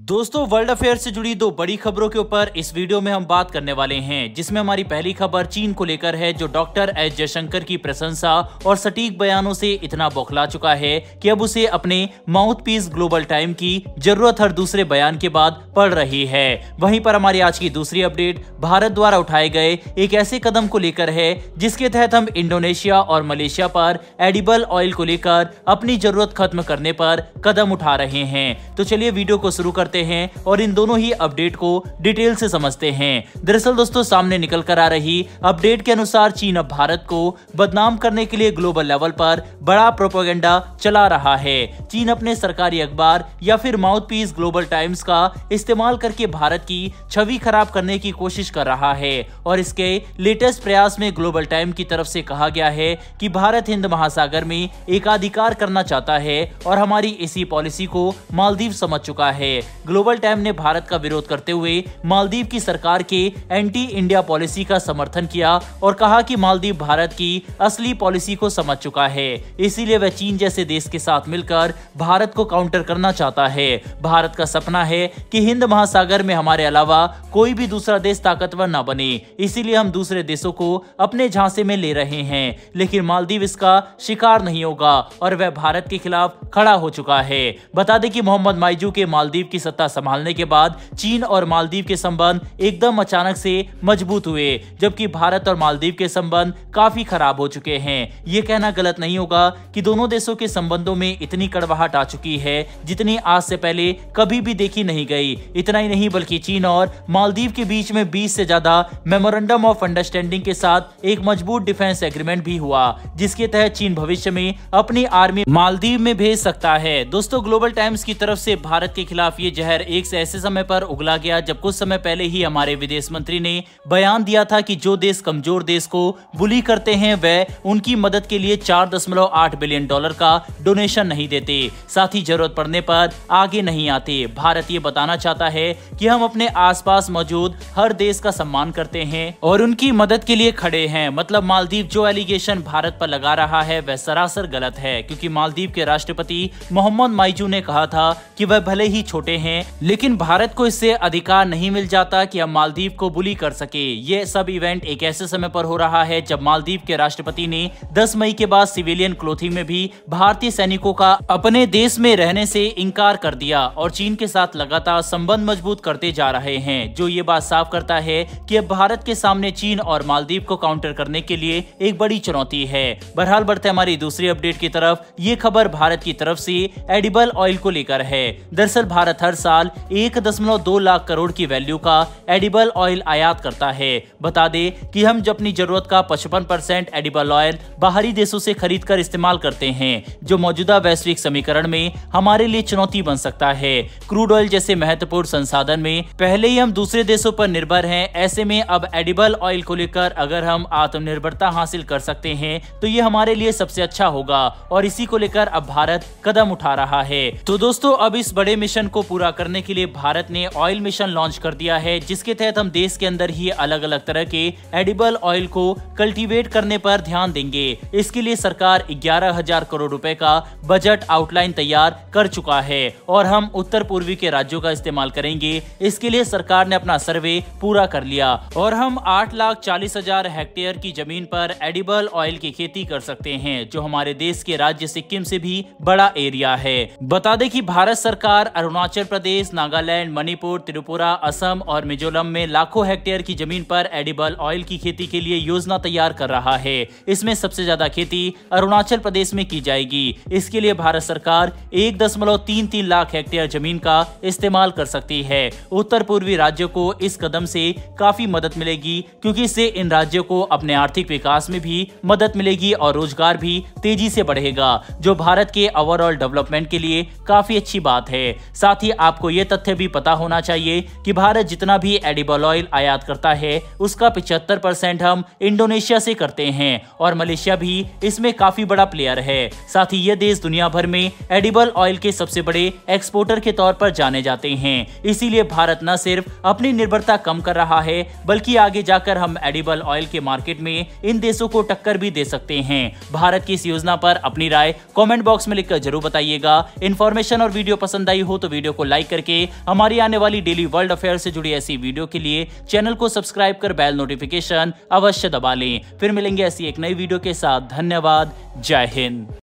दोस्तों, world affair से जुड़ी दो बड़ी खबरों के ऊपर इस वीडियो में हम बात करने वाले हैं, जिसमें हमारी पहली खबर चीन को लेकर है, जो डॉक्टर एस जयशंकर की प्रशंसा और सटीक बयानों से इतना बौखला चुका है कि अब उसे अपने माउथपीस ग्लोबल टाइम की जरूरत हर दूसरे बयान के बाद पड़ रही है। वहीं पर हमारी आज की दूसरी अपडेट भारत द्वारा उठाए गए एक ऐसे कदम को लेकर है, जिसके तहत हम इंडोनेशिया और मलेशिया पर एडिबल ऑयल को लेकर अपनी जरूरत खत्म करने पर कदम उठा रहे हैं। तो चलिए वीडियो को शुरू करते हैं और इन दोनों ही अपडेट को डिटेल से समझते हैं। दरअसल दोस्तों, सामने निकल कर आ रही अपडेट के अनुसार चीन अब भारत को बदनाम करने के लिए ग्लोबल लेवल पर बड़ा प्रोपेगेंडा चला रहा है। चीन अपने सरकारी अखबार या फिर माउथपीस ग्लोबल टाइम्स का इस्तेमाल करके भारत की छवि खराब करने की कोशिश कर रहा है और इसके लेटेस्ट प्रयास में ग्लोबल टाइम की तरफ से कहा गया है कि भारत हिंद महासागर में एकाधिकार करना चाहता है और हमारी इसी पॉलिसी को मालदीव समझ चुका है। ग्लोबल टाइम ने भारत का विरोध करते हुए मालदीव की सरकार के एंटी इंडिया पॉलिसी का समर्थन किया और कहा कि मालदीव भारत की असली पॉलिसी को समझ चुका है, इसीलिए वह चीन जैसे देश के साथ मिलकर भारत को काउंटर करना चाहता है। भारत का सपना है कि हिंद महासागर में हमारे अलावा कोई भी दूसरा देश ताकतवर न बने, इसीलिए हम दूसरे देशों को अपने झांसे में ले रहे हैं, लेकिन मालदीव इसका शिकार नहीं होगा और वह भारत के खिलाफ खड़ा हो चुका है। बता दें कि मोहम्मद माइजू के मालदीव की सत्ता संभालने के बाद चीन और मालदीव के संबंध एकदम अचानक से मजबूत हुए, जबकि भारत और मालदीव के संबंध काफी खराब हो चुके हैं। ये कहना गलत नहीं होगा कि दोनों देशों के संबंधों में इतनी कड़वाहट आ चुकी है जितनी आज से पहले कभी भी देखी नहीं गई। इतना ही नहीं, बल्कि चीन और मालदीव के बीच में 20 से ज्यादा मेमोरेंडम ऑफ अंडरस्टैंडिंग के साथ एक मजबूत डिफेंस एग्रीमेंट भी हुआ, जिसके तहत चीन भविष्य में अपनी आर्मी मालदीव में भेज सकता है। दोस्तों, ग्लोबल टाइम्स की तरफ से भारत के खिलाफ ये जहर एक से ऐसे समय पर उगला गया जब कुछ समय पहले ही हमारे विदेश मंत्री ने बयान दिया था कि जो देश कमजोर देश को बुली करते हैं वह उनकी मदद के लिए $4.8 बिलियन का डोनेशन नहीं देते, साथ ही जरूरत पड़ने पर आगे नहीं आते। भारत ये बताना चाहता है कि हम अपने आसपास मौजूद हर देश का सम्मान करते हैं और उनकी मदद के लिए खड़े हैं। मतलब मालदीव जो एलिगेशन भारत पर लगा रहा है वह सरासर गलत है, क्योंकि मालदीव के राष्ट्रपति मोहम्मद माइजू ने कहा था कि वह भले ही छोटे हैं लेकिन भारत को इससे अधिकार नहीं मिल जाता कि हम मालदीव को बुली कर सके। ये सब इवेंट एक ऐसे समय पर हो रहा है जब मालदीव के राष्ट्रपति ने 10 मई के बाद सिविलियन क्लोथिंग में भी भारतीय सैनिकों का अपने देश में रहने से इनकार कर दिया और चीन के साथ लगातार संबंध मजबूत करते जा रहे हैं, जो ये बात साफ करता है कि अब भारत के सामने चीन और मालदीव को काउंटर करने के लिए एक बड़ी चुनौती है। बहरहाल बढ़ते हमारी दूसरी अपडेट की तरफ। ये खबर भारत की तरफ से एडिबल ऑयल को लेकर है। दरअसल भारत हर साल 1.2 लाख करोड़ की वैल्यू का एडिबल ऑयल आयात करता है। बता दें कि हम अपनी जरूरत का 55% एडिबल ऑयल बाहरी देशों से खरीद कर इस्तेमाल करते हैं, जो मौजूदा वैश्विक समीकरण में हमारे लिए चुनौती बन सकता है। क्रूड ऑयल जैसे महत्वपूर्ण संसाधन में पहले ही हम दूसरे देशों पर निर्भर हैं, ऐसे में अब एडिबल ऑयल को लेकर अगर हम आत्मनिर्भरता हासिल कर सकते हैं तो ये हमारे लिए सबसे अच्छा होगा और इसी को लेकर अब भारत कदम उठा रहा है। तो दोस्तों, अब इस बड़े मिशन को पूरा करने के लिए भारत ने ऑयल मिशन लॉन्च कर दिया है, जिसके तहत हम देश के अंदर ही अलग अलग तरह के एडिबल ऑयल को कल्टीवेट करने पर ध्यान देंगे। इसके लिए सरकार 11,000 करोड़ रुपए का बजट आउटलाइन तैयार कर चुका है और हम उत्तर पूर्वी के राज्यों का इस्तेमाल करेंगे। इसके लिए सरकार ने अपना सर्वे पूरा कर लिया और हम 8,40,000 हेक्टेयर की जमीन पर एडिबल ऑयल की खेती कर सकते हैं, जो हमारे देश के राज्य सिक्किम से भी बड़ा एरिया है। बता दें कि भारत सरकार अरुणाचल प्रदेश, नागालैंड, मणिपुर, त्रिपुरा, असम और मिजोरम में लाखों हेक्टेयर की जमीन पर एडिबल ऑयल की खेती के लिए योजना तैयार कर रहा है। इसमें सबसे ज्यादा खेती अरुणाचल प्रदेश में की जाएगी। इसके लिए भारत सरकार 1.33 लाख हेक्टेयर जमीन का इस्तेमाल कर सकती है। उत्तर पूर्वी राज्यों को इस कदम से काफी मदद मिलेगी, क्योंकि इससे इन राज्यों को अपने आर्थिक विकास में भी मदद मिलेगी और रोजगार भी तेजी से बढ़ेगा, जो भारत के ओवरऑल डेवलपमेंट के लिए काफी अच्छी बात है। साथ ही आपको ये तथ्य भी पता होना चाहिए कि भारत जितना भी एडिबल ऑयल आयात करता है उसका 75% हम इंडोनेशिया से करते हैं और मलेशिया भी इसमें काफी बड़ा प्लेयर है। साथ ही ये देश दुनिया भर में एडिबल ऑयल के सबसे बड़े एक्सपोर्टर के तौर पर जाने जाते हैं। इसीलिए भारत न सिर्फ अपनी निर्भरता कम कर रहा है, बल्कि आगे जाकर हम एडिबल ऑयल के मार्केट में इन देशों को टक्कर भी दे सकते हैं। भारत की इस योजना पर अपनी राय कमेंट बॉक्स में लिखकर जरूर बताइएगा। इन्फॉर्मेशन और वीडियो पसंद आई हो तो वीडियो को लाइक करके हमारी आने वाली डेली वर्ल्ड अफेयर से जुड़ी ऐसी वीडियो के लिए चैनल को सब्सक्राइब कर बेल नोटिफिकेशन अवश्य दबा लें। फिर मिलेंगे ऐसी एक नई वीडियो के साथ। धन्यवाद। जय हिंद।